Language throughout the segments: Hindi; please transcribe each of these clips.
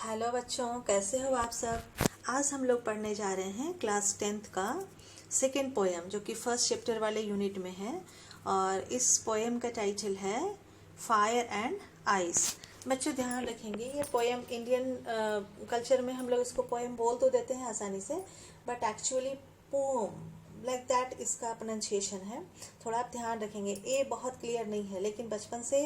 हेलो बच्चों, कैसे हो आप सब। आज हम लोग पढ़ने जा रहे हैं क्लास 10th का सेकेंड पोएम, जो कि फर्स्ट चैप्टर वाले यूनिट में है। और इस पोएम का टाइटल है फायर एंड आइस। बच्चों ध्यान रखेंगे, ये पोएम इंडियन कल्चर में हम लोग इसको पोएम बोल तो देते हैं आसानी से, but actually poem like that इसका प्रोनाउंसिएशन है। थोड़ा आप ध्यान रखेंगे, ए बहुत क्लियर नहीं है, लेकिन बचपन से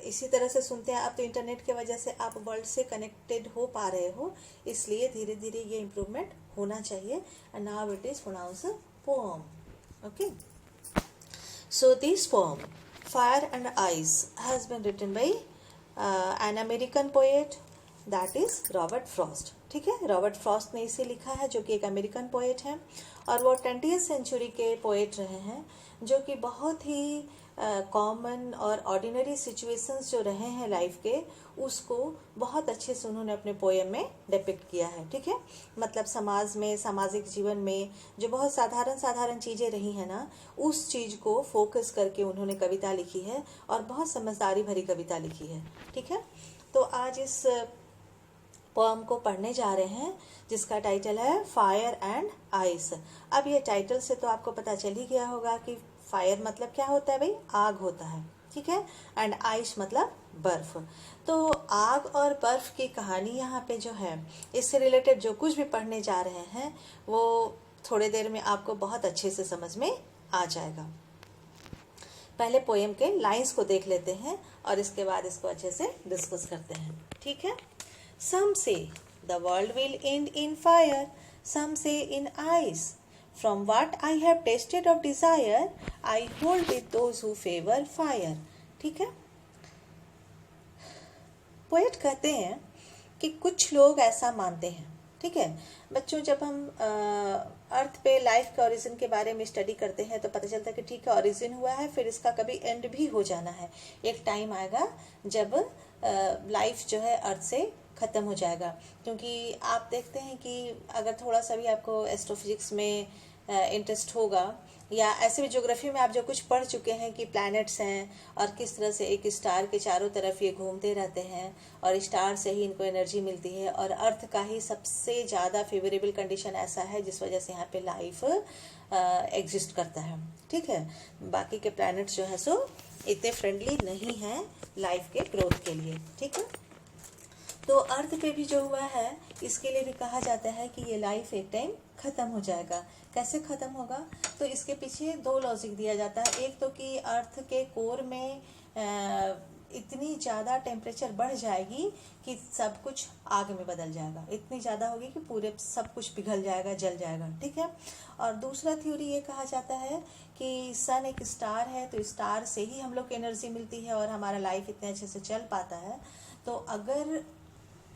इसी तरह से सुनते हैं। अब तो इंटरनेट की वजह से आप वर्ल्ड से कनेक्टेड हो पा रहे हो, इसलिए धीरे धीरे ये इम्प्रूवमेंट होना चाहिए। And now it is pronounce poem. Okay, so this poem fire and ice has been written by an American poet, that is Robert Frost। ठीक है, रॉबर्ट फ्रॉस्ट ने इसे लिखा है, जो कि एक अमेरिकन पोएट है। और वो 20th सेंचुरी के पोएट रहे हैं, जो कि बहुत ही कॉमन और ऑर्डिनरी सिचुएशंस जो रहे हैं लाइफ के, उसको बहुत अच्छे से उन्होंने अपने पोएम में डिपिक्ट किया है। ठीक है, मतलब समाज में, सामाजिक जीवन में जो बहुत साधारण साधारण चीज़ें रही हैं ना, उस चीज़ को फोकस करके उन्होंने कविता लिखी है, और बहुत समझदारी भरी कविता लिखी है। ठीक है, तो आज इस पोएम को पढ़ने जा रहे हैं, जिसका टाइटल है फायर एंड आइस। अब ये टाइटल से तो आपको पता चल ही गया होगा कि फायर मतलब क्या होता है भाई, आग होता है। ठीक है, एंड आइस मतलब बर्फ। तो आग और बर्फ की कहानी यहाँ पे जो है, इससे रिलेटेड जो कुछ भी पढ़ने जा रहे हैं, वो थोड़ी देर में आपको बहुत अच्छे से समझ में आ जाएगा। पहले पोएम के लाइंस को देख लेते हैं, और इसके बाद इसको अच्छे से डिस्कस करते हैं। ठीक है, Some say the world will end in fire, some say in ice. From what I have tasted of desire, I hold with those who favor fire. ठीक है, पोएट कहते हैं कि कुछ लोग ऐसा मानते हैं। ठीक है बच्चों, जब हम अर्थ पे लाइफ के ओरिजिन के बारे में स्टडी करते हैं तो पता चलता है कि ठीक है, ओरिजिन हुआ है, फिर इसका कभी एंड भी हो जाना है। एक टाइम आएगा जब लाइफ जो है अर्थ से ख़त्म हो जाएगा। क्योंकि आप देखते हैं कि अगर थोड़ा सा भी आपको एस्ट्रोफिजिक्स में इंटरेस्ट होगा, या ऐसे भी ज्योग्राफी में आप जो कुछ पढ़ चुके हैं कि प्लैनेट्स हैं और किस तरह से एक स्टार के चारों तरफ ये घूमते रहते हैं, और स्टार से ही इनको एनर्जी मिलती है, और अर्थ का ही सबसे ज़्यादा फेवरेबल कंडीशन ऐसा है जिस वजह से यहाँ पे लाइफ एग्जिस्ट करता है। ठीक है, बाकी के प्लैनेट्स जो है सो इतने फ्रेंडली नहीं हैं लाइफ के ग्रोथ के लिए। ठीक है, तो अर्थ पे भी जो हुआ है, इसके लिए भी कहा जाता है कि ये लाइफ एक टाइम खत्म हो जाएगा। कैसे खत्म होगा, तो इसके पीछे दो लॉजिक दिया जाता है। एक तो कि अर्थ के कोर में इतनी ज़्यादा टेम्परेचर बढ़ जाएगी कि सब कुछ आग में बदल जाएगा, इतनी ज़्यादा होगी कि पूरे सब कुछ पिघल जाएगा, जल जाएगा। ठीक है, और दूसरा थ्योरी ये कहा जाता है कि सन एक स्टार है, तो स्टार से ही हम लोग को एनर्जी मिलती है और हमारा लाइफ इतने अच्छे से चल पाता है। तो अगर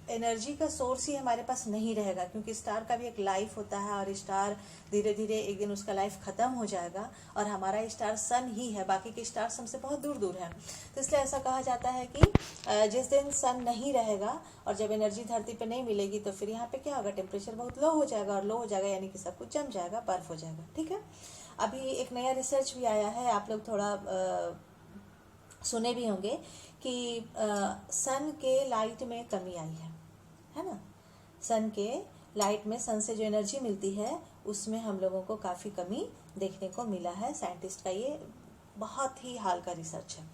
एनर्जी का सोर्स ही हमारे पास नहीं रहेगा, क्योंकि स्टार का भी एक लाइफ होता है, और स्टार धीरे धीरे एक दिन उसका लाइफ खत्म हो जाएगा, और हमारा स्टार सन ही है, बाकी के स्टार हमसे बहुत दूर दूर हैं। तो इसलिए ऐसा कहा जाता है कि जिस दिन सन नहीं रहेगा और जब एनर्जी धरती पे नहीं मिलेगी, तो फिर यहाँ पे क्या होगा, टेम्परेचर बहुत लो हो जाएगा, और लो हो जाएगा यानी कि सब कुछ जम जाएगा, बर्फ हो जाएगा। ठीक है, अभी एक नया रिसर्च भी आया है, आप लोग थोड़ा सुने भी होंगे कि सन के लाइट में कमी आई है ना। सन के लाइट में, सन से जो एनर्जी मिलती है उसमें हम लोगों को काफ़ी कमी देखने को मिला है। साइंटिस्ट का ये बहुत ही हाल का रिसर्च है।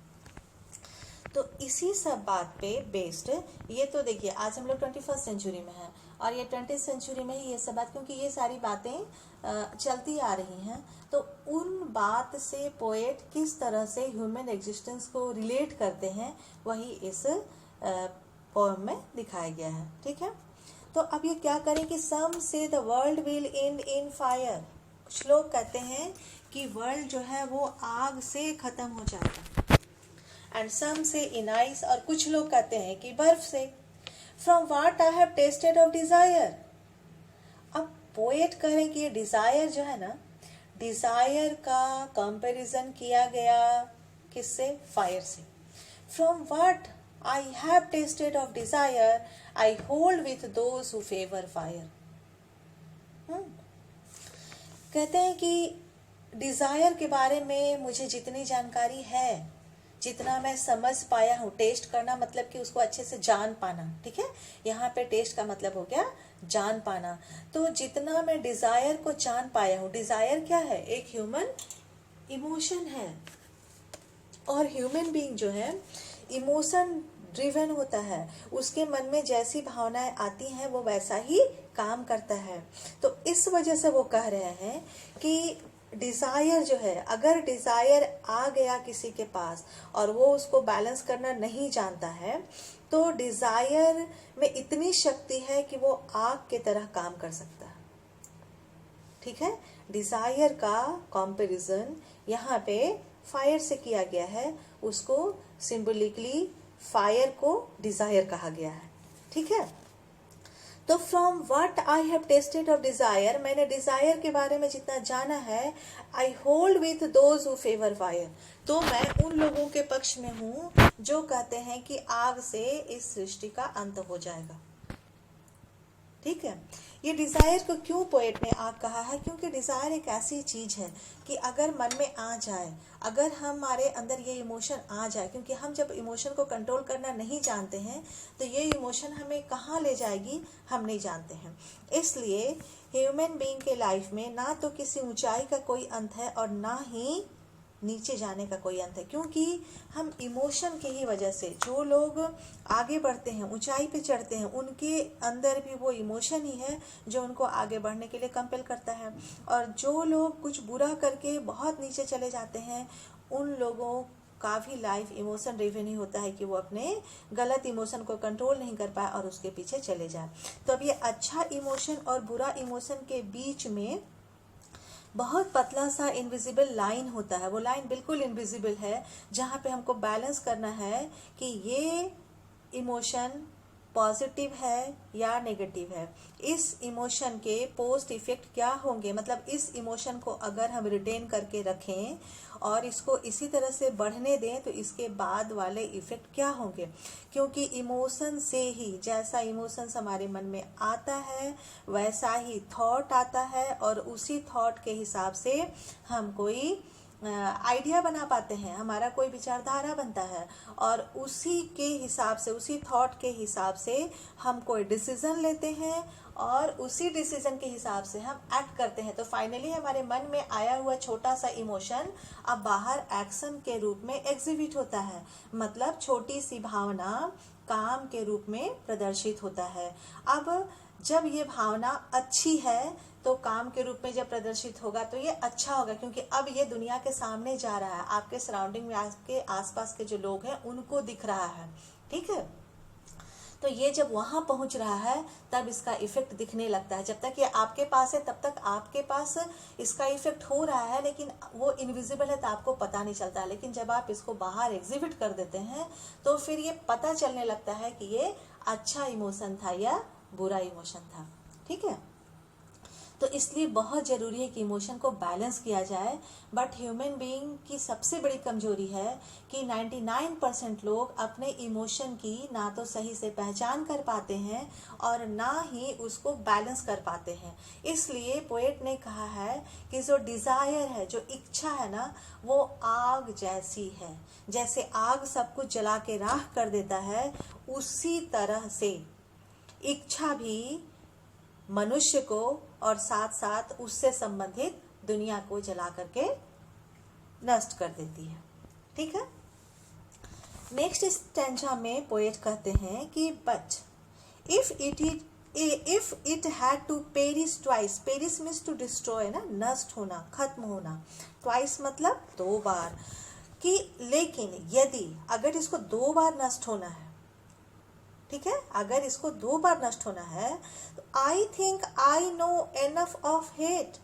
तो इसी सब बात पे बेस्ड, ये तो देखिए आज हम लोग 21st सेंचुरी में हैं, और ये 20th सेंचुरी में ही ये सब बात, क्योंकि ये सारी बातें चलती आ रही हैं, तो उन बात से पोएट किस तरह से ह्यूमन एग्जिस्टेंस को रिलेट करते हैं, वही इस पोएम में दिखाया गया है। ठीक है, तो अब ये क्या करें कि सम से the world will and in fire. कुछ लोग कहते हैं कि वर्ल्ड जो है वो आग से खत्म हो जाएगा, एंड सम से इन आइस, और कुछ लोग कहते हैं कि बर्फ से। From what I have tested of desire. अब पोएट करें कि ये डिजायर जो है ना, डिजायर का कंपैरिजन किया गया किससे, फायर से। From what I have tasted of desire, I hold with those who favor fire. कहते हैं कि डिज़ायर के बारे में मुझे जितनी जानकारी है, जितना मैं समझ पाया हूँ, टेस्ट करना मतलब कि उसको अच्छे से जान पाना, ठीक है। यहाँ पे टेस्ट का मतलब हो गया जान पाना। तो जितना मैं डिजायर को जान पाया हूँ, डिजायर क्या है, एक ह्यूमन इमोशन है, और ह्यूमन बीइंग जो है इमोशन ड्रिवन होता है, उसके मन में जैसी भावनाएं आती हैं वो वैसा ही काम करता है। तो इस वजह से वो कह रहे हैं कि डिजायर जो है, अगर डिजायर आ गया किसी के पास और वो उसको बैलेंस करना नहीं जानता है, तो डिजायर में इतनी शक्ति है कि वो आग की तरह काम कर सकता है, ठीक है। डिजायर का कंपैरिजन यहाँ पे फायर से किया गया है, उसको सिंबॉलिकली फायर को डिजायर कहा गया है, ठीक है। तो from what I have tested of desire, मैंने डिजायर के बारे में जितना जाना है, I hold with those who favour fire, तो मैं उन लोगों के पक्ष में हूं जो कहते हैं कि आग से इस सृष्टि का अंत हो जाएगा, ठीक है। ये डिजायर को क्यों पोएट ने आग कहा है, क्योंकि डिजायर एक ऐसी चीज है कि अगर मन में आ जाए, अगर हमारे अंदर ये इमोशन आ जाए, क्योंकि हम जब इमोशन को कंट्रोल करना नहीं जानते हैं तो ये इमोशन हमें कहाँ ले जाएगी हम नहीं जानते हैं। इसलिए ह्यूमन बीइंग के लाइफ में ना तो किसी ऊंचाई का कोई अंत है और ना ही नीचे जाने का कोई अंत है, क्योंकि हम इमोशन की ही वजह से, जो लोग आगे बढ़ते हैं, ऊंचाई पे चढ़ते हैं, उनके अंदर भी वो इमोशन ही है जो उनको आगे बढ़ने के लिए कंपेल करता है। और जो लोग कुछ बुरा करके बहुत नीचे चले जाते हैं, उन लोगों का भी लाइफ इमोशन ड्रिवन ही होता है कि वो अपने गलत इमोशन को कंट्रोल नहीं कर पाए और उसके पीछे चले जाए। तो अब ये अच्छा इमोशन और बुरा इमोशन के बीच में बहुत पतला सा इनविजिबल लाइन होता है, वो लाइन बिल्कुल इनविजिबल है, जहाँ पे हमको बैलेंस करना है कि ये इमोशन पॉजिटिव है या नेगेटिव है, इस इमोशन के पोस्ट इफेक्ट क्या होंगे, मतलब इस इमोशन को अगर हम रिटेन करके रखें और इसको इसी तरह से बढ़ने दें तो इसके बाद वाले इफेक्ट क्या होंगे। क्योंकि इमोशन से ही, जैसा इमोशंस हमारे मन में आता है वैसा ही थॉट आता है, और उसी थॉट के हिसाब से हम कोई आइडिया बना पाते हैं, हमारा कोई विचारधारा बनता है, और उसी के हिसाब से, उसी थॉट के हिसाब से हम कोई डिसीजन लेते हैं और उसी डिसीजन के हिसाब से हम एक्ट करते हैं। तो फाइनली हमारे मन में आया हुआ छोटा सा इमोशन अब बाहर एक्शन के रूप में एग्जिबिट होता है, मतलब छोटी सी भावना काम के रूप में प्रदर्शित होता है। अब जब ये भावना अच्छी है तो काम के रूप में जब प्रदर्शित होगा तो ये अच्छा होगा, क्योंकि अब ये दुनिया के सामने जा रहा है, आपके सराउंडिंग में, आपके आसपास के जो लोग हैं उनको दिख रहा है, ठीक है। तो ये जब वहां पहुंच रहा है तब इसका इफेक्ट दिखने लगता है। जब तक ये आपके पास है तब तक आपके पास इसका इफेक्ट हो रहा है, लेकिन वो इनविजिबल है तो आपको पता नहीं चलता है। लेकिन जब आप इसको बाहर एग्जिबिट कर देते हैं तो फिर ये पता चलने लगता है कि ये अच्छा इमोशन था या बुरा इमोशन था, ठीक है। तो इसलिए बहुत जरूरी है कि इमोशन को बैलेंस किया जाए। बट ह्यूमन बीइंग की सबसे बड़ी कमजोरी है कि 99% लोग अपने इमोशन की ना तो सही से पहचान कर पाते हैं और ना ही उसको बैलेंस कर पाते हैं। इसलिए पोएट ने कहा है कि जो डिजायर है, जो इच्छा है ना, वो आग जैसी है। जैसे आग सब कुछ जला के राख कर देता है, उसी तरह से इच्छा भी मनुष्य को और साथ साथ उससे संबंधित दुनिया को जला करके नष्ट कर देती है, ठीक है। नेक्स्ट स्टैंजा में पोएट कहते हैं कि but if it had to perish twice, perish means to destroy ना, नष्ट होना, खत्म होना, ट्वाइस मतलब 2 बार, कि लेकिन यदि अगर इसको 2 बार नष्ट होना है, ठीक है, अगर इसको 2 बार नष्ट होना है तो आई think I no enough of hate,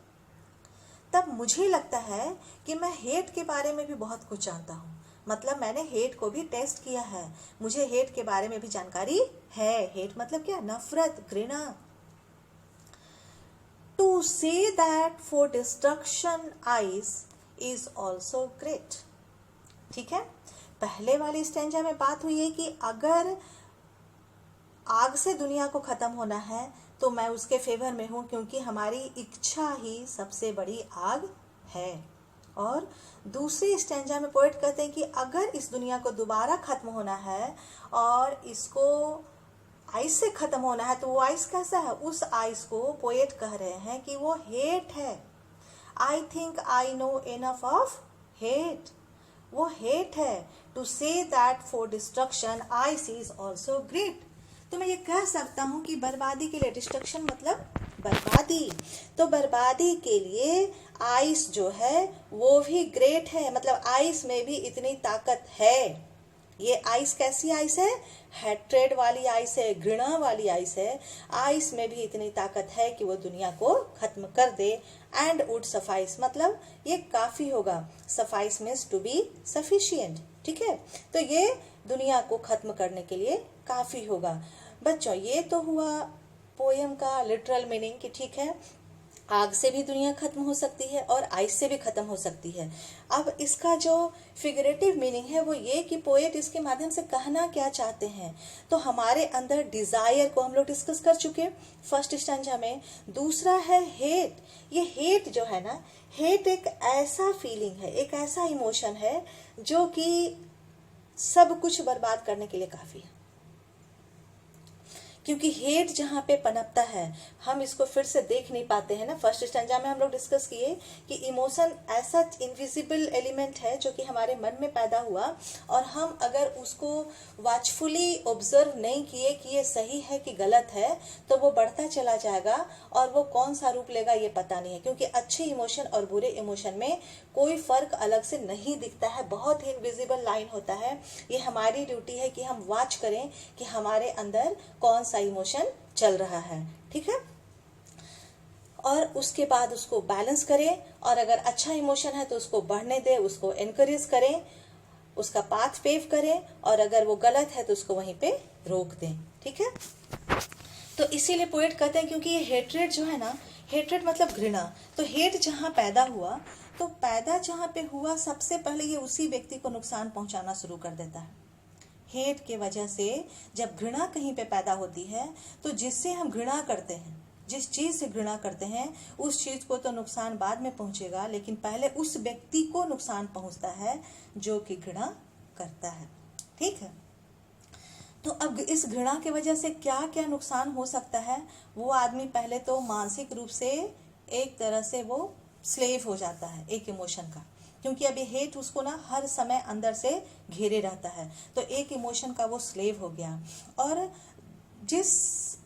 तब मुझे लगता है कि मैं हेट के बारे में भी बहुत कुछ जानता हूँ। मतलब मैंने हेट को भी टेस्ट किया है, मुझे हेट के बारे में भी जानकारी है। हेट मतलब क्या, नफरत, घृणा। To say that for destruction ice is also great, ठीक है। पहले वाली स्टैंजा में बात हुई है कि अगर आग से दुनिया को खत्म होना है तो मैं उसके फेवर में हूं, क्योंकि हमारी इच्छा ही सबसे बड़ी आग है, और दूसरी स्टैंजा में पोएट कहते हैं कि अगर इस दुनिया को दोबारा खत्म होना है और इसको आइस से खत्म होना है, तो वो आइस कैसा है? उस आइस को पोएट कह रहे हैं कि वो हेट है। I think I know enough of hate, वो हेट है। To say that for destruction ice is also great. तो मैं ये कह सकता हूं कि बर्बादी के लिए, डिस्ट्रक्शन मतलब बर्बादी, तो बर्बादी के लिए आइस जो है वो भी ग्रेट है, मतलब आइस में भी इतनी ताकत है। ये आइस कैसी आइस है? हैट्रेड वाली आइस है, घृणा वाली आइस है। आइस में भी इतनी ताकत है कि वो दुनिया को खत्म कर दे। एंड वुड सफाइस, मतलब ये काफी होगा। Suffice means to be sufficient, ठीक है। तो ये दुनिया को खत्म करने के लिए काफी होगा। बच्चों, ये तो हुआ पोयम का लिटरल मीनिंग कि ठीक है, आग से भी दुनिया खत्म हो सकती है और आइस से भी खत्म हो सकती है। अब इसका जो फिगरेटिव मीनिंग है वो ये कि पोएट इसके माध्यम से कहना क्या चाहते हैं। तो हमारे अंदर डिजायर को हम लोग डिस्कस कर चुके फर्स्ट स्टैंजा में। दूसरा है हेट। ये हेट जो है ना, हेट एक ऐसा फीलिंग है, एक ऐसा इमोशन है जो कि सब कुछ बर्बाद करने के लिए काफी है। क्योंकि हेट जहाँ पे पनपता है, हम इसको फिर से देख नहीं पाते हैं ना। फर्स्ट स्टैंजा में हम लोग डिस्कस किए कि इमोशन ऐसा इनविजिबल एलिमेंट है जो कि हमारे मन में पैदा हुआ, और हम अगर उसको वॉचफुली ऑब्जर्व नहीं किए कि ये सही है कि गलत है, तो वो बढ़ता चला जाएगा और वो कौन सा रूप लेगा ये पता नहीं है। क्योंकि अच्छे इमोशन और बुरे इमोशन में कोई फर्क अलग से नहीं दिखता है, बहुत ही इनविजिबल लाइन होता है। ये हमारी ड्यूटी है कि हम वॉच करें कि हमारे अंदर कौन सा इमोशन चल रहा है, ठीक है। और उसके बाद उसको बैलेंस करें, और अगर अच्छा इमोशन है तो उसको बढ़ने दें, उसको एनकरेज करें, उसका पाथ पेव करें, और अगर वो गलत है तो उसको वहीं पे रोक दें, ठीक है। तो इसीलिए पोएट कहते हैं, क्योंकि ये हेट्रेड जो है ना, हेट्रेड मतलब घृणा, तो हेट जहां पैदा हुआ, तो पैदा जहां पे हुआ सबसे पहले ये उसी व्यक्ति को नुकसान पहुंचाना शुरू कर देता है। हेट के वजह से जब घृणा कहीं पे पैदा होती है, तो जिससे हम घृणा करते हैं, जिस चीज से घृणा करते हैं, उस चीज को तो नुकसान बाद में पहुंचेगा, लेकिन पहले उस व्यक्ति को नुकसान पहुंचता है जो कि घृणा करता है, ठीक है। तो अब इस घृणा की वजह से क्या क्या नुकसान हो सकता है? वो आदमी पहले तो मानसिक रूप से एक तरह से वो स्लेव हो जाता है एक इमोशन का, क्योंकि अभी हेट उसको ना हर समय अंदर से घेरे रहता है, तो एक इमोशन का वो स्लेव हो गया। और जिस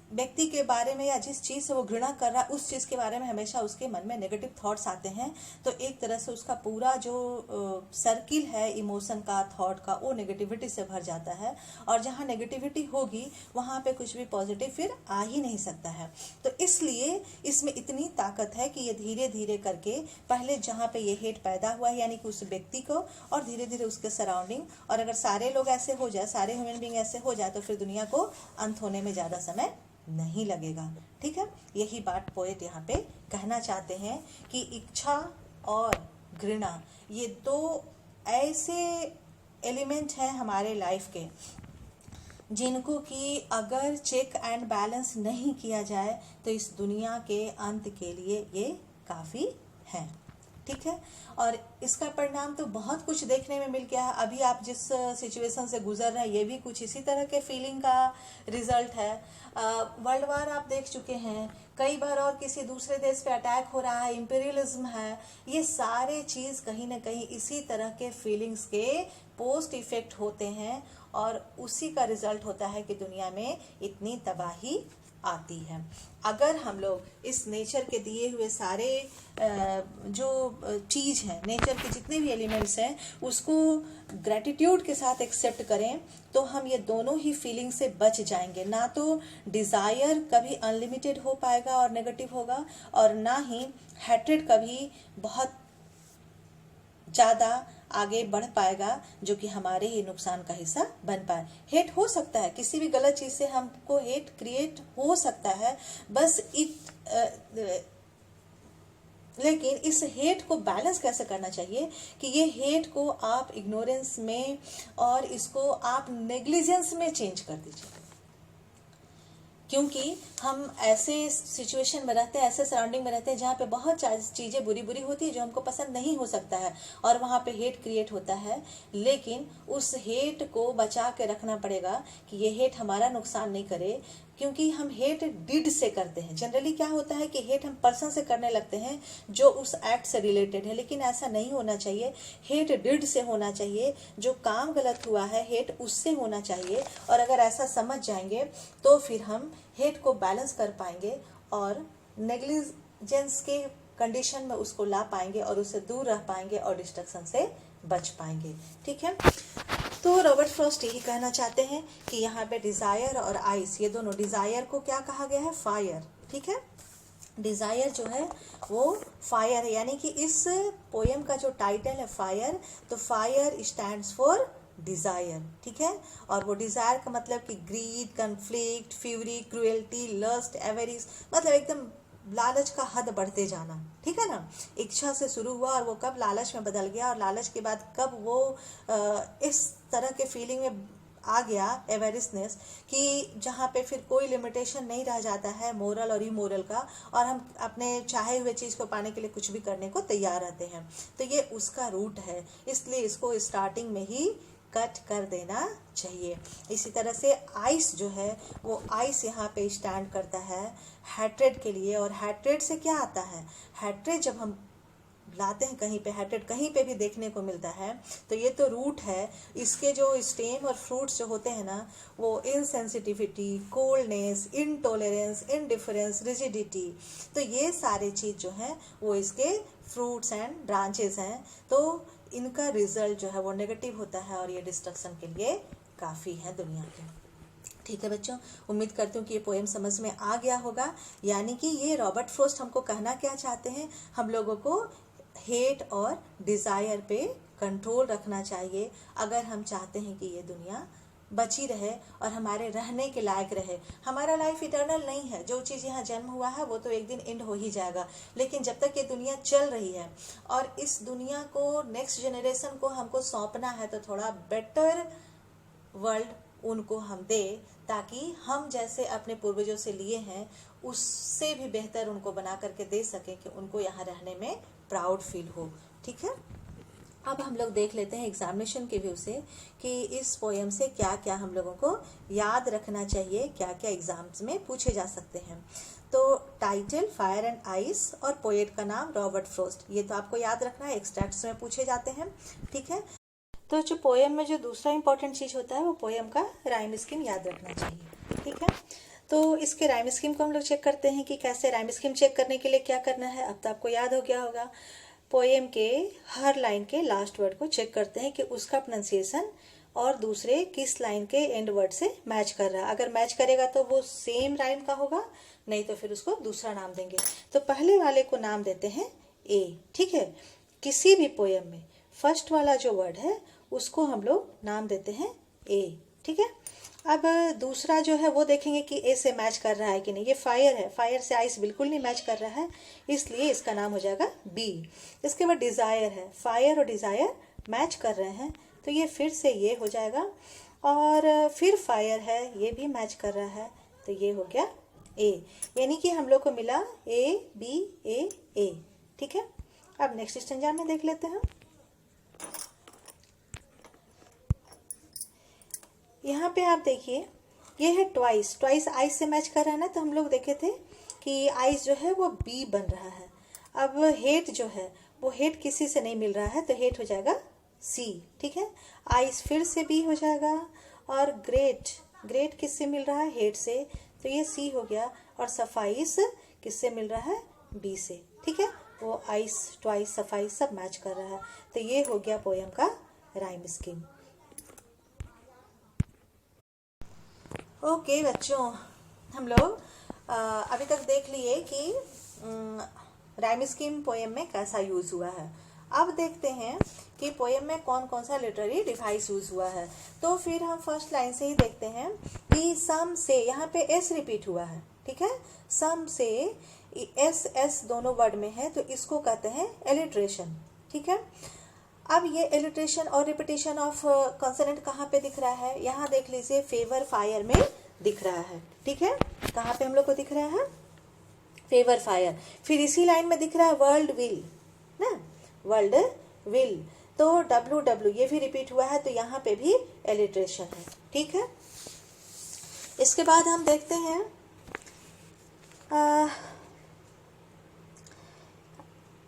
व्यक्ति के बारे में या जिस चीज से वो घृणा कर रहा है, उस चीज के बारे में हमेशा उसके मन में नेगेटिव थॉट्स आते हैं, तो एक तरह से उसका पूरा जो सर्किल है इमोशन का, थॉट का, वो नेगेटिविटी से भर जाता है। और जहाँ नेगेटिविटी होगी वहां पे कुछ भी पॉजिटिव फिर आ ही नहीं सकता है। तो इसलिए इसमें इतनी ताकत है कि ये धीरे धीरे करके पहले जहाँ पे ये हेट पैदा हुआ है, यानी कि उस व्यक्ति को, और धीरे धीरे उसके सराउंडिंग, और अगर सारे लोग ऐसे हो जाए, सारे ह्यूमन बीइंग ऐसे हो जाए, तो फिर दुनिया को अंत होने में ज्यादा समय नहीं लगेगा, ठीक है। यही बात पोएट यहाँ पे कहना चाहते हैं कि इच्छा और घृणा ये दो ऐसे एलिमेंट हैं हमारे लाइफ के, जिनको कि अगर चेक एंड बैलेंस नहीं किया जाए तो इस दुनिया के अंत के लिए ये काफी है, ठीक है। और इसका परिणाम तो बहुत कुछ देखने में मिल गया है। अभी आप जिस सिचुएशन से गुजर रहे हैं, ये भी कुछ इसी तरह के फीलिंग का रिजल्ट है। वर्ल्ड वार आप देख चुके हैं कई बार, और किसी दूसरे देश पे अटैक हो रहा है, इंपीरियलिज्म है, ये सारे चीज कहीं ना कहीं इसी तरह के फीलिंग्स के पोस्ट इफेक्ट होते हैं, और उसी का रिजल्ट होता है कि दुनिया में इतनी तबाही आती है। अगर हम लोग इस नेचर के दिए हुए सारे जो चीज है, नेचर के जितने भी एलिमेंट्स हैं, उसको ग्रेटिट्यूड के साथ एक्सेप्ट करें, तो हम ये दोनों ही फीलिंग से बच जाएंगे। ना तो डिजायर कभी अनलिमिटेड हो पाएगा और नेगेटिव होगा, और ना ही हैट्रेड कभी बहुत ज्यादा आगे बढ़ पाएगा जो कि हमारे ही नुकसान का हिस्सा बन पाए। हेट हो सकता है, किसी भी गलत चीज से हमको हेट क्रिएट हो सकता है, बस लेकिन इस हेट को बैलेंस कैसे करना चाहिए कि ये हेट को आप इग्नोरेंस में और इसको आप नेग्लिजेंस में चेंज कर दीजिए। क्योंकि हम ऐसे सिचुएशन में रहते हैं, ऐसे सराउंडिंग में रहते हैं जहाँ पे बहुत चीज़ें बुरी बुरी होती है जो हमको पसंद नहीं हो सकता है, और वहाँ पे हेट क्रिएट होता है। लेकिन उस हेट को बचा के रखना पड़ेगा कि ये हेट हमारा नुकसान नहीं करे, क्योंकि हम हेट डिड से करते हैं। जनरली क्या होता है कि हेट हम पर्सन से करने लगते हैं जो उस एक्ट से रिलेटेड है, लेकिन ऐसा नहीं होना चाहिए। हेट डिड से होना चाहिए, जो काम गलत हुआ है हेट उससे होना चाहिए। और अगर ऐसा समझ जाएंगे तो फिर हम हेट को बैलेंस कर पाएंगे और नेग्लिजेंस के कंडीशन में उसको ला पाएंगे और उससे दूर रह पाएंगे और डिस्ट्रक्शन से बच पाएंगे। ठीक है, तो रॉबर्ट फ्रॉस्ट यही कहना चाहते हैं कि यहाँ पे डिजायर और आइस, ये दोनों, डिजायर को क्या कहा गया है, फायर। ठीक है, डिजायर जो है वो फायर है, यानी कि इस पोयम का जो टाइटल है फायर, तो फायर स्टैंड्स फॉर डिजायर। ठीक है, और वो डिजायर का मतलब कि greed, conflict, fury, cruelty, lust, avarice, मतलब एकदम लालच का हद बढ़ते जाना। ठीक है ना, इच्छा से शुरू हुआ और वो कब लालच में बदल गया, और लालच के बाद कब वो इस तरह के फीलिंग में आ गया, एवेरिसनेस, कि जहाँ पे फिर कोई लिमिटेशन नहीं रह जाता है मोरल और इमोरल का, और हम अपने चाहे हुए चीज़ को पाने के लिए कुछ भी करने को तैयार रहते हैं। तो ये उसका रूट है, इसलिए इसको स्टार्टिंग में ही कट कर देना चाहिए। इसी तरह से आइस जो है वो आइस यहाँ पे स्टैंड करता है हैट्रेड के लिए। और हैट्रेड से क्या आता है, हैट्रेड जब हम लाते हैं कहीं पे, हैट्रेड कहीं पे भी देखने को मिलता है, तो ये तो रूट है। इसके जो स्टेम और फ्रूट्स जो होते हैं ना, वो insensitivity, coldness, intolerance, indifference, rigidity, तो ये सारे चीज़ जो हैं वो इसके फ्रूट्स एंड ब्रांचेस हैं। तो इनका रिजल्ट जो है वो नेगेटिव होता है, और ये डिस्ट्रक्शन के लिए काफ़ी है दुनिया के। ठीक है बच्चों, उम्मीद करती हूँ कि ये पोएम समझ में आ गया होगा। यानी कि ये रॉबर्ट फ्रॉस्ट हमको कहना क्या चाहते हैं, हम लोगों को हेट और डिज़ायर पे कंट्रोल रखना चाहिए अगर हम चाहते हैं कि ये दुनिया बची रहे और हमारे रहने के लायक रहे। हमारा लाइफ इटर्नल नहीं है, जो चीज़ यहाँ जन्म हुआ है वो तो एक दिन एंड हो ही जाएगा, लेकिन जब तक ये दुनिया चल रही है और इस दुनिया को नेक्स्ट जनरेशन को हमको सौंपना है, तो थोड़ा बेटर वर्ल्ड उनको हम दे, ताकि हम जैसे अपने पूर्वजों से लिए हैं उससे भी बेहतर उनको बना करके दे सकें कि उनको यहाँ रहने में प्राउड फील हो। ठीक है, अब हम लोग देख लेते हैं एग्जामिनेशन के व्यू से कि इस पोएम से क्या क्या हम लोगों को याद रखना चाहिए, क्या क्या एग्जाम्स में पूछे जा सकते हैं। तो टाइटल फायर एंड आइस और पोएट का नाम रॉबर्ट फ्रॉस्ट, ये तो आपको याद रखना है, एक्सट्रैक्ट्स में पूछे जाते हैं। ठीक है, तो जो पोएम में जो दूसरा इंपॉर्टेंट चीज़ होता है वो पोएम का राइम स्कीम याद रखना चाहिए। ठीक है, तो इसके राइम स्कीम को हम लोग चेक करते हैं कि कैसे। राइम स्कीम चेक करने के लिए क्या करना है, अब तो आपको याद हो गया होगा। पोएम के हर लाइन के लास्ट वर्ड को चेक करते हैं कि उसका प्रोनाउंसिएशन और दूसरे किस लाइन के एंड वर्ड से मैच कर रहा है। अगर मैच करेगा तो वो सेम राइम का होगा, नहीं तो फिर उसको दूसरा नाम देंगे। तो पहले वाले को नाम देते हैं ए। ठीक है, किसी भी पोएम में फर्स्ट वाला जो वर्ड है उसको हम लोग नाम देते हैं ए। ठीक है, अब दूसरा जो है वो देखेंगे कि ए से मैच कर रहा है कि नहीं। ये फायर है, फायर से आइस बिल्कुल नहीं मैच कर रहा है, इसलिए इसका नाम हो जाएगा बी। इसके बाद डिज़ायर है, फायर और डिज़ायर मैच कर रहे हैं, तो ये फिर से ये हो जाएगा। और फिर फायर है, ये भी मैच कर रहा है, तो ये हो गया ए। यानी कि हम लोग को मिला ए बी ए ए। ठीक है, अब नेक्स्ट स्टेंजा में देख लेते हैं। यहाँ पे आप देखिए, ये है ट्वाइस, ट्वाइस आइस से मैच कर रहा है ना, तो हम लोग देखे थे कि आइस जो है वो बी बन रहा है। अब हेट जो है वो हेट किसी से नहीं मिल रहा है, तो हेट हो जाएगा सी। ठीक है, आइस फिर से बी हो जाएगा। और ग्रेट, ग्रेट किससे मिल रहा है, हेट से, तो ये सी हो गया। और सफाइस किससे मिल रहा है, बी से। ठीक है, वो आइस, ट्वाइस, सफाइस सब मैच कर रहा है, तो ये हो गया पोएम का राइम स्कीम। ओके बच्चों, हम लोग अभी तक देख लिए कि राइम स्कीम पोएम में कैसा यूज़ हुआ है। अब देखते हैं कि पोएम में कौन कौन सा लिटरेरी डिवाइस यूज़ हुआ है। तो फिर हम फर्स्ट लाइन से ही देखते हैं कि सम से, यहाँ पे एस रिपीट हुआ है। ठीक है, सम से एस एस दोनों वर्ड में है, तो इसको कहते हैं एलिट्रेशन। ठीक है, अब ये एलिट्रेशन और रिपीटेशन ऑफ कॉन्सोनेंट कहाँ पे दिख रहा है, यहाँ देख लीजिए, फेवर फायर में दिख रहा है, ठीक है। कहाँ पे हम लोग को दिख रहा है? Favour fire. फिर इसी लाइन में दिख रहा है वर्ल्ड विल ना, वर्ल्ड विल, तो WW ये भी रिपीट हुआ है, तो यहाँ पे भी एलिट्रेशन है, ठीक है। इसके बाद हम देखते हैं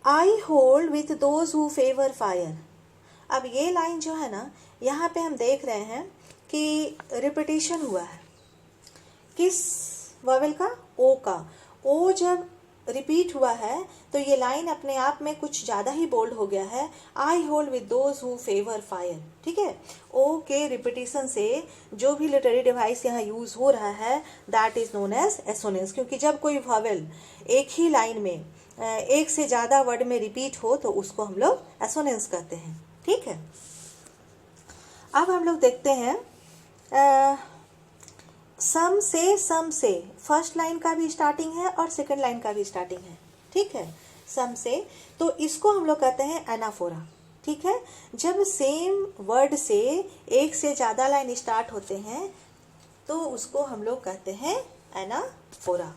I hold with those who favour fire. अब ये लाइन जो है ना, यहाँ पे हम देख रहे हैं कि रिपीटिशन हुआ है किस वॉवेल का? ओ का। ओ जब रिपीट हुआ है तो ये लाइन अपने आप में कुछ ज़्यादा ही बोल्ड हो गया है। I hold with those who favour fire, ठीक है। ओ के रिपीटिशन से जो भी लिटरेरी डिवाइस यहाँ यूज हो रहा है that is known as assonance, क्योंकि जब कोई वॉवेल एक ही लाइन में एक से ज़्यादा वर्ड में रिपीट हो तो उसको हम लोग एसोनेंस कहते हैं, ठीक है। अब हम लोग देखते हैं सम से फर्स्ट लाइन का भी स्टार्टिंग है और सेकंड लाइन का भी स्टार्टिंग है, ठीक है। सम से, तो इसको हम लोग कहते हैं एनाफोरा, ठीक है। जब सेम वर्ड से एक से ज़्यादा लाइन स्टार्ट होते हैं तो उसको हम लोग कहते हैं एनाफोरा।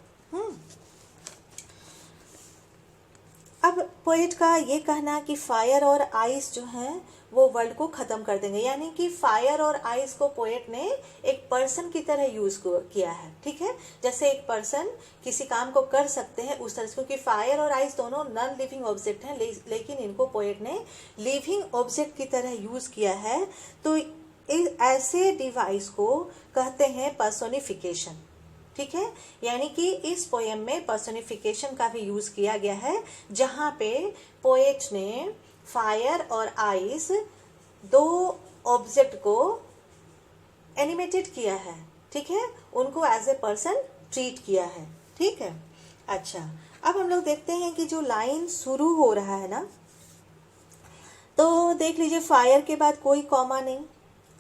अब पोएट का ये कहना कि फायर और आइस जो हैं वो वर्ल्ड को ख़त्म कर देंगे, यानी कि फायर और आइस को पोएट ने एक पर्सन की तरह यूज किया है, ठीक है। जैसे एक पर्सन किसी काम को कर सकते हैं उस तरह से, क्योंकि फायर और आइस दोनों नॉन लिविंग ऑब्जेक्ट हैं, लेकिन इनको पोएट ने लिविंग ऑब्जेक्ट की तरह यूज किया है। तो ऐसे डिवाइस को कहते हैं पर्सोनिफिकेशन, ठीक है। यानी कि इस पोएम में पर्सोनिफिकेशन का भी यूज किया गया है, जहां पे पोएट ने फायर और आइस दो ऑब्जेक्ट को एनिमेटेड किया है, ठीक है, उनको एज ए पर्सन ट्रीट किया है, ठीक है। अच्छा, अब हम लोग देखते हैं कि जो लाइन शुरू हो रहा है ना, तो देख लीजिए फायर के बाद कोई कॉमा नहीं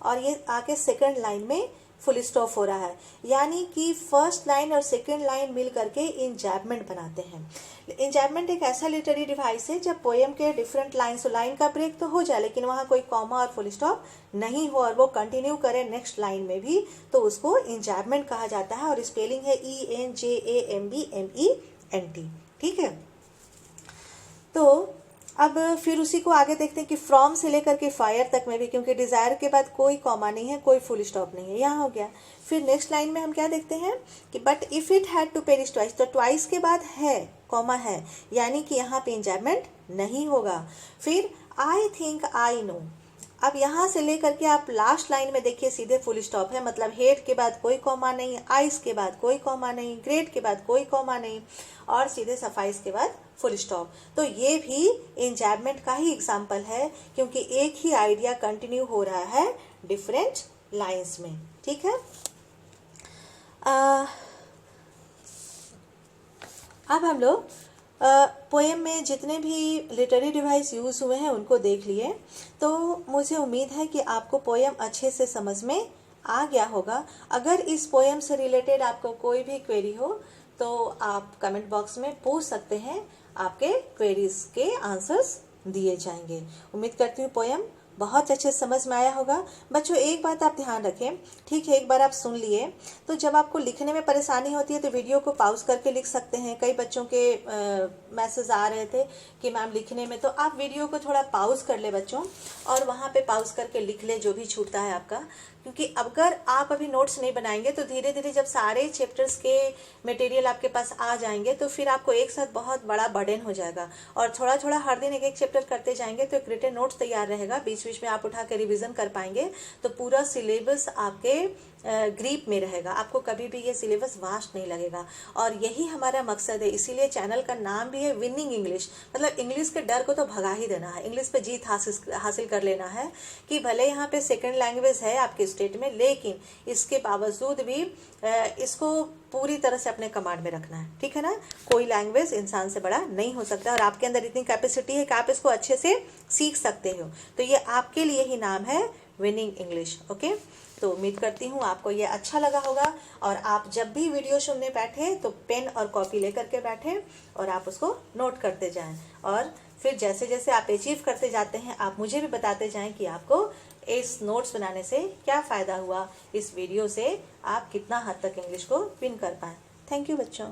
और ये आके सेकंड लाइन में फुल स्टॉप हो रहा है, यानी कि फर्स्ट लाइन और सेकंड लाइन मिल करके इंजैबमेंट बनाते हैं। इंजैबमेंट एक ऐसा लिटरेरी डिवाइस है जब पोएम के डिफरेंट लाइन्स, लाइन का ब्रेक तो हो जाए लेकिन वहाँ कोई कॉमा और फुल स्टॉप नहीं हो और वो कंटिन्यू करे नेक्स्ट लाइन में भी, तो उसको इंजैबमेंट कहा जाता है। और स्पेलिंग है ENJAMBMENT, ठीक है। तो अब फिर उसी को आगे देखते हैं कि फ्रॉम से लेकर के फायर तक में भी, क्योंकि डिजायर के बाद कोई कॉमा नहीं है, कोई फुल स्टॉप नहीं है, यहाँ हो गया। फिर नेक्स्ट लाइन में हम क्या देखते हैं कि but if it had to perish twice, तो ट्वाइस के बाद है कॉमा है, यानी कि यहाँ पे इंजैबमेंट नहीं होगा। फिर आई थिंक आई नो, अब यहाँ से लेकर के आप लास्ट लाइन में देखिए सीधे फुल स्टॉप है, मतलब हेड के बाद कोई कॉमा नहीं, आइस के बाद कोई कॉमा नहीं, ग्रेट के बाद कोई कॉमा नहीं और सीधे सफाइस के बाद फुल स्टॉप। तो ये भी इंजैबमेंट का ही एग्जाम्पल है, क्योंकि एक ही आइडिया कंटिन्यू हो रहा है डिफरेंट लाइंस में, ठीक है। अब हम लोग पोएम में जितने भी लिटरेरी डिवाइस यूज हुए हैं उनको देख लिए, तो मुझे उम्मीद है कि आपको पोएम अच्छे से समझ में आ गया होगा। अगर इस पोएम से रिलेटेड आपको कोई भी क्वेरी हो तो आप कमेंट बॉक्स में पूछ सकते हैं, आपके क्वेरीज के आंसर्स दिए जाएंगे। उम्मीद करती हूँ पोएम बहुत अच्छे से समझ में आया होगा। बच्चों एक बात आप ध्यान रखें, ठीक है, एक बार आप सुन लिए तो जब आपको लिखने में परेशानी होती है तो वीडियो को पॉज करके लिख सकते हैं। कई बच्चों के मैसेज आ रहे थे कि मैम लिखने में, तो आप वीडियो को थोड़ा पॉज कर ले बच्चों और वहाँ पे पॉज करके लिख ले जो भी छूटता है आपका, क्योंकि अगर आप अभी नोट्स नहीं बनाएंगे तो धीरे धीरे जब सारे चैप्टर्स के मटेरियल आपके पास आ जाएंगे तो फिर आपको एक साथ बहुत बड़ा बर्डन हो जाएगा। और थोड़ा थोड़ा हर दिन एक एक चैप्टर करते जाएंगे तो एक रिटन नोट्स तैयार रहेगा, बीच बीच में आप उठा के रिविजन कर पाएंगे, तो पूरा सिलेबस आपके ग्रीप में रहेगा, आपको कभी भी ये सिलेबस वास्ट नहीं लगेगा। और यही हमारा मकसद है, इसीलिए चैनल का नाम भी है विनिंग इंग्लिश, मतलब इंग्लिश के डर को तो भगा ही देना है, इंग्लिश पे जीत हासिल कर लेना है। कि भले यहाँ पे सेकंड लैंग्वेज है आपके स्टेट में, लेकिन इसके बावजूद भी इसको पूरी तरह से अपने कमांड में रखना है, ठीक है ना। कोई लैंग्वेज इंसान से बड़ा नहीं हो सकता और आपके अंदर इतनी कैपेसिटी है कि आप इसको अच्छे से सीख सकते हो। तो ये आपके लिए ही नाम है विनिंग इंग्लिश, ओके। तो उम्मीद करती हूँ आपको ये अच्छा लगा होगा और आप जब भी वीडियो सुनने बैठे तो पेन और कॉपी लेकर के बैठे और आप उसको नोट करते जाएं, और फिर जैसे जैसे आप अचीव करते जाते हैं आप मुझे भी बताते जाएं कि आपको इस नोट्स बनाने से क्या फ़ायदा हुआ, इस वीडियो से आप कितना हद तक इंग्लिश को विन कर पाए। थैंक यू बच्चों।